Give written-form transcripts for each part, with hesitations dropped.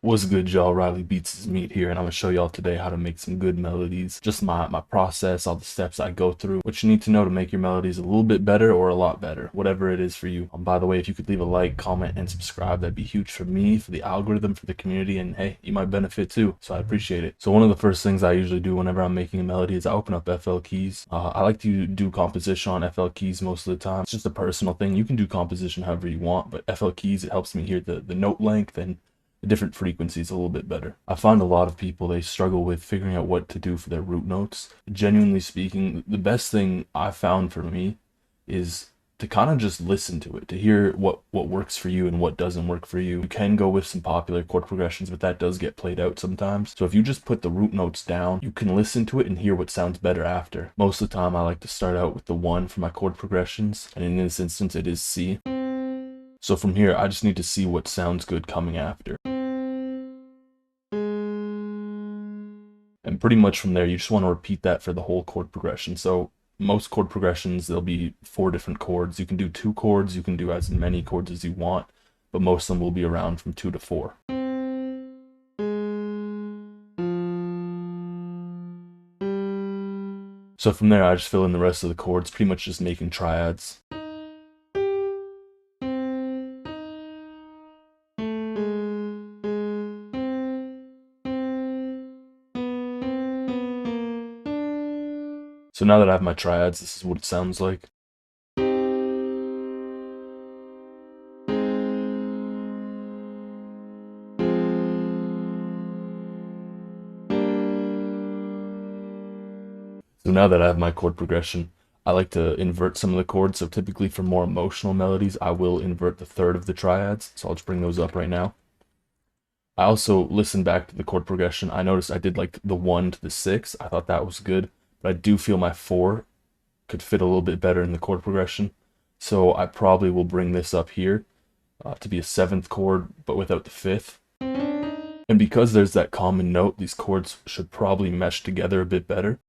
What's good, y'all? Riley Beats is Meat here, and I'm gonna show y'all today how to make some good melodies. Just my process, all the steps I go through, what you need to know to make your melodies a little bit better or a lot better, whatever it is for you. By the way, if you could leave a like, comment, and subscribe, that'd be huge for me, for the algorithm, for the community, and hey, you might benefit too, so I appreciate it. So one of the first things I usually do whenever I'm making a melody is I open up FL Keys. I like to do composition on FL Keys most of the time. It's just a personal thing. You can do composition however you want, but FL Keys, it helps me hear the note length and the different frequencies a little bit better. I find a lot of people, they struggle with figuring out what to do for their root notes. Genuinely speaking, the best thing I found for me is to kind of just listen to it, to hear what works for you and what doesn't work for you. You can go with some popular chord progressions, but that does get played out sometimes. So if you just put the root notes down, you can listen to it and hear what sounds better after. Most of the time I like to start out with the 1 for my chord progressions, and in this instance it is C. So from here, I just need to see what sounds good coming after. And pretty much from there, you just want to repeat that for the whole chord progression. So most chord progressions, there'll be 4 different chords. You can do 2 chords, you can do as many chords as you want, but most of them will be around from 2 to 4. So from there, I just fill in the rest of the chords, pretty much just making triads. So now that I have my triads, this is what it sounds like. So now that I have my chord progression, I like to invert some of the chords. So typically for more emotional melodies, I will invert the 3rd of the triads. So I'll just bring those up right now. I also listened back to the chord progression. I noticed I did like the 1 to the 6. I thought that was good, but I do feel my 4 could fit a little bit better in the chord progression. So I probably will bring this up here to be a 7th chord, but without the 5th. And because there's that common note, these chords should probably mesh together a bit better.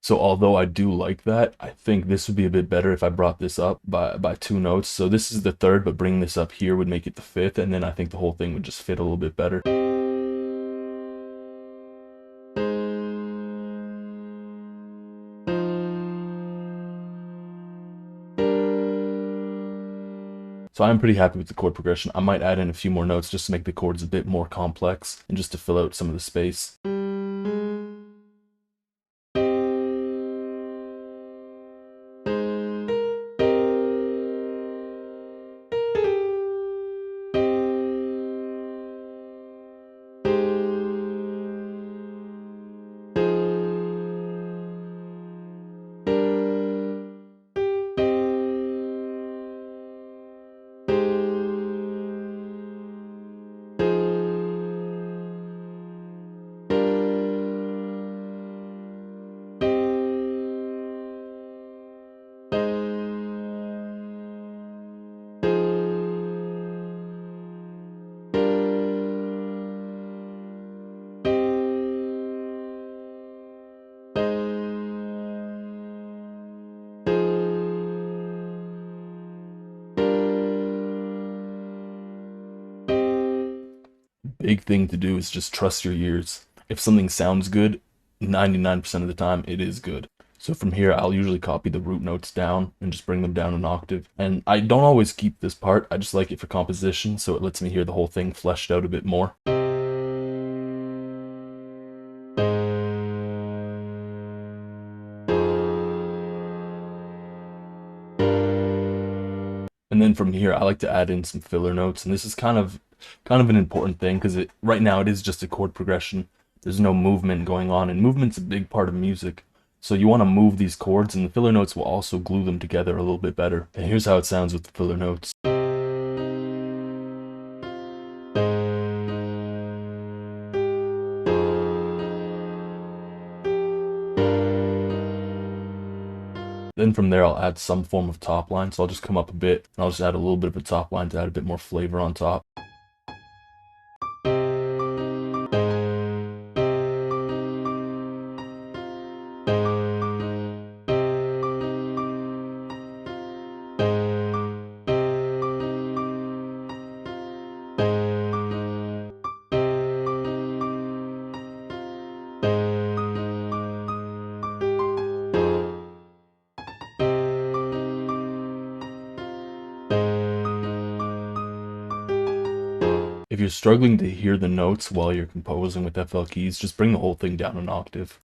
So although I do like that, I think this would be a bit better if I brought this up by 2 notes. So this is the 3rd, but bringing this up here would make it the 5th, and then I think the whole thing would just fit a little bit better. So I'm pretty happy with the chord progression. I might add in a few more notes just to make the chords a bit more complex and just to fill out some of the space. Big thing to do is just trust your ears. If something sounds good, 99% of the time it is good. So from here, I'll usually copy the root notes down and just bring them down an octave. And I don't always keep this part. I just like it for composition, so it lets me hear the whole thing fleshed out a bit more. And then from here, I like to add in some filler notes, and this is kind of an important thing because right now it is just a chord progression. There's no movement going on, and movement's a big part of music. So you want to move these chords, and the filler notes will also glue them together a little bit better. And here's how it sounds with the filler notes. Then from there, I'll add some form of top line. So I'll just come up a bit, and I'll just add a little bit of a top line to add a bit more flavor on top. you're struggling to hear the notes while you're composing with FL keys, just bring the whole thing down an octave.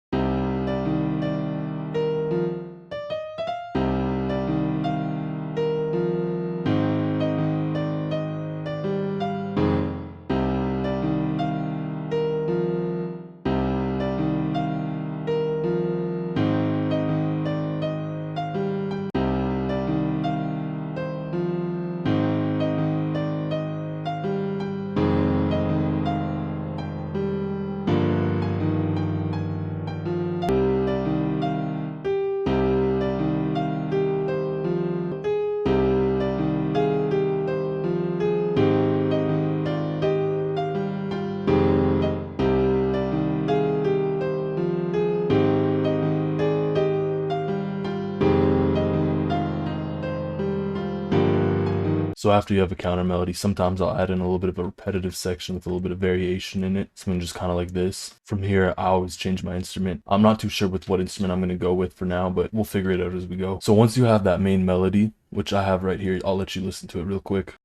So after you have a counter melody, sometimes I'll add in a little bit of a repetitive section with a little bit of variation in it. Something just kind of like this. From here, I always change my instrument. I'm not too sure with what instrument I'm going to go with for now, but we'll figure it out as we go. So once you have that main melody, which I have right here, I'll let you listen to it real quick.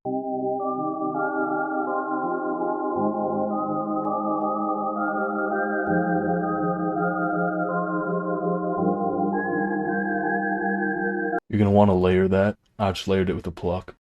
You're going to want to layer that. I just layered it with a pluck.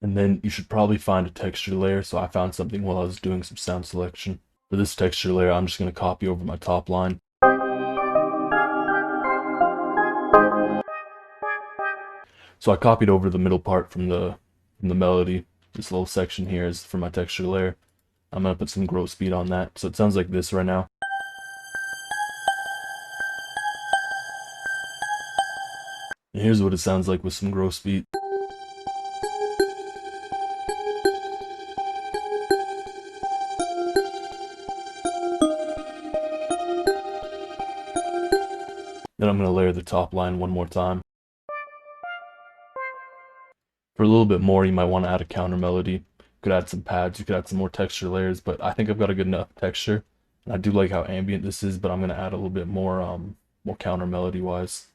And then you should probably find a texture layer. So I found something while I was doing some sound selection. For this texture layer, I'm just going to copy over my top line. So I copied over the middle part from the melody. This little section here is for my texture layer. I'm going to put some growth speed on that. So it sounds like this right now. And here's what it sounds like with some growth speed. Then I'm going to layer the top line one more time. For a little bit more, you might want to add a counter melody. You could add some pads, you could add some more texture layers, but I think I've got a good enough texture. And I do like how ambient this is, but I'm going to add a little bit more, more counter melody wise.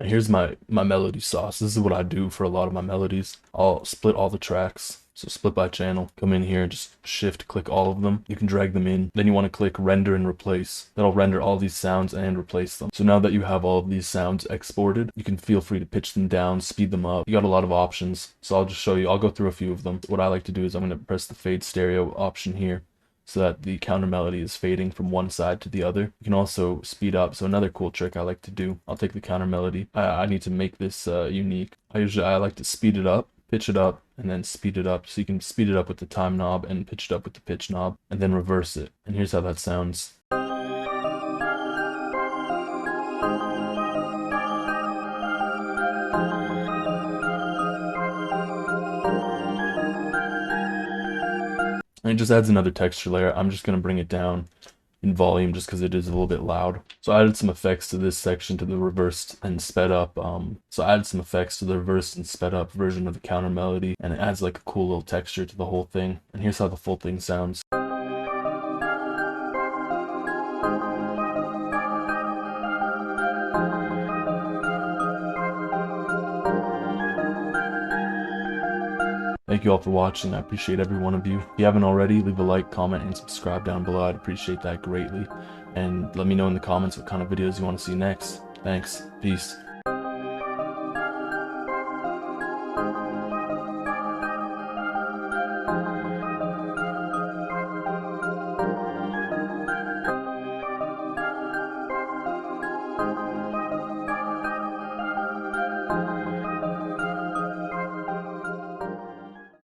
Here's my melody sauce. This is what I do for a lot of my melodies. I'll split all the tracks. So split by channel. Come in here and just shift click all of them. You can drag them in. Then you want to click render and replace. That'll render all these sounds and replace them. So now that you have all of these sounds exported, you can feel free to pitch them down, speed them up. You got a lot of options. So I'll just show you. I'll go through a few of them. What I like to do is I'm going to press the fade stereo option here, so that the counter melody is fading from one side to the other. You can also speed up. So another cool trick I like to do, I'll take the counter melody. I need to make this unique. I like to speed it up, pitch it up, and then speed it up. So you can speed it up with the time knob and pitch it up with the pitch knob, and then reverse it. And here's how that sounds. And it just adds another texture layer. I'm just going to bring it down in volume just because it is a little bit loud. So I added some effects to this section, to the reversed and sped up. So I added some effects to the reversed and sped up version of the counter melody, and it adds like a cool little texture to the whole thing. And here's how the full thing sounds. Thank you all for watching. I appreciate every one of you. If you haven't already, leave a like, comment, and subscribe down below. I'd appreciate that greatly. And let me know in the comments what kind of videos you want to see next. Thanks. Peace.